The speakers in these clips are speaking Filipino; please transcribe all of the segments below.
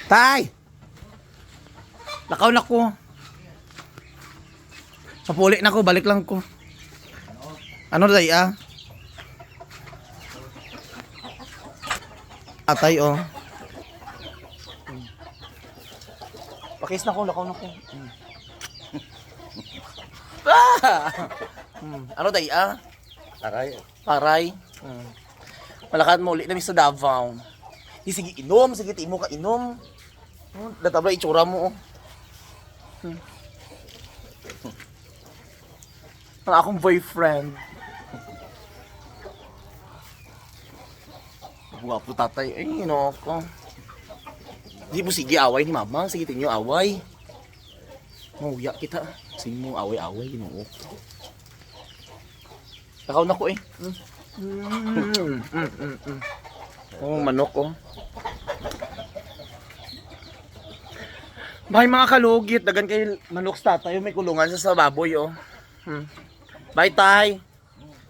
Tay! Lakaw na ko. Papuli na ko, balik lang ko. Ano day ah? Atay oh. Pakis na ko, lakaw na ko. Ano day ah? Aray. Paray. Malakad mo ulit na sa Davao. Di sige inom, sige timo ka inom. Databla itsura mo. Ang akong boyfriend. Guwapo tatay. Ay, ko. Di mo sige away ni mama. Sige tinyo away. Mauya kita. Sige mo away-away. Nakaw na ko eh. Oh, manok oh. Bye mga kalugit, dagan kay manok sa tatay, may kulungan sa baboy oh. Bye tay.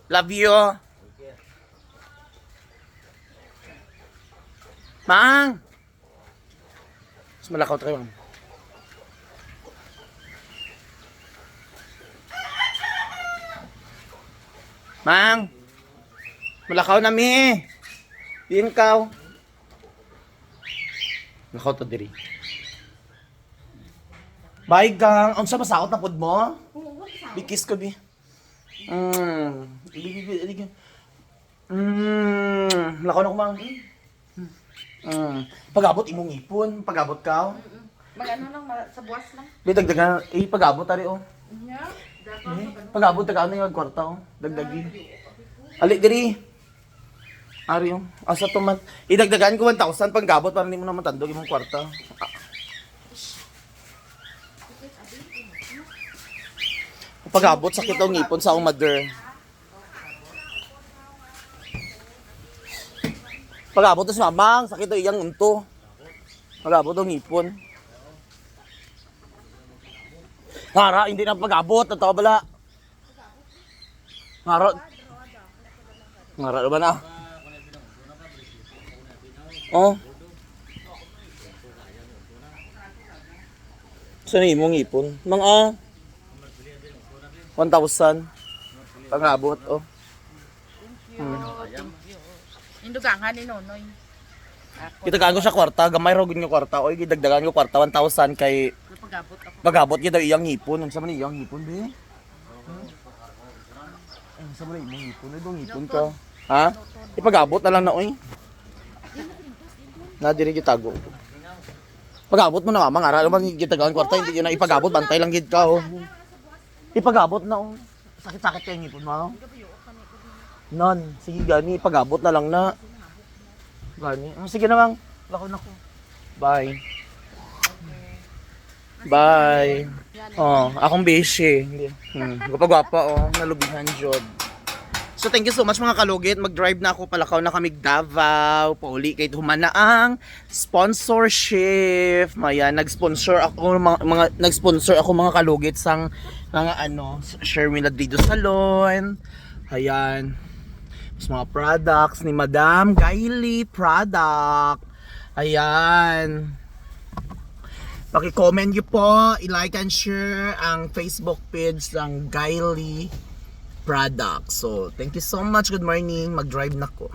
Love you. Maang. Mas malakaw tayo. Mang. Malakaw na mi. Diin kaw. Malakaw to diri. Bye gang. Unsa masakot na pud mo? Bikis ko bi. Malakaw na ko mang. Pagabot imong ipon, pagabot kaw. Magano lang sa buwas lang. Dagdagan pagabot tari oh. Yeah. Pagabot ta ano yung kwarta oh. Dagdagi. Ali diri. Ari yung asa to man. Idagdagan ko 1,000 panggabot para hindi mo na matandog imong kwarta. Pagabot sakit ang ngipon sa akong mother. Pagabot to si mamang sakit ang iyang unto. Pagabot ang ngipon. Ngara, hindi na pagabot. Natawa bala. Ngara. Ngara naman ah. Oh. Saan yung ngipon? Mga 1,000. Pangabot oh. Indugangan ni Nonoy. Itagaan ko sa kwarta. Gamay ro gud nga kwarta. Oy, gidagdagan ko kwarta 1,000 kay Pagabot ako. pagabot gyud daw iyang ngipon. Unsa man iyang ngipon be? Unsa man iyang ngipon? Ano ngipon ka? Ha? Ipagabot na lang na oy. Na diri gitago. Pagabot mo na mama, ara man gitagawan kwarta, hindi yun na ipagabot, bantay lang gid ka oh. Ipagabot na oh. Sakit-sakit kay ngipon mo. Non, sige gani, ipagabot na lang na. Gani. Sige na mang. Lakaw na ko. Bye. Bye. Oh, akong beshi. Gwapa-gwapa oh, nalubihan jud. So thank you so much mga kalugit. Mag-drive na ako, palakaw na kami Davao. Pauli kay humana ang sponsorship. Maya, nag-sponsor ako mga kalugit sang mga Sherwin Ladrido Salon. Ayan. Mas mga products ni Madam Gaily product. Ayan. Paki-comment niyo po, i-like and share ang Facebook page ng Gaily product. So, thank you so much. Good morning. Mag-drive na ko.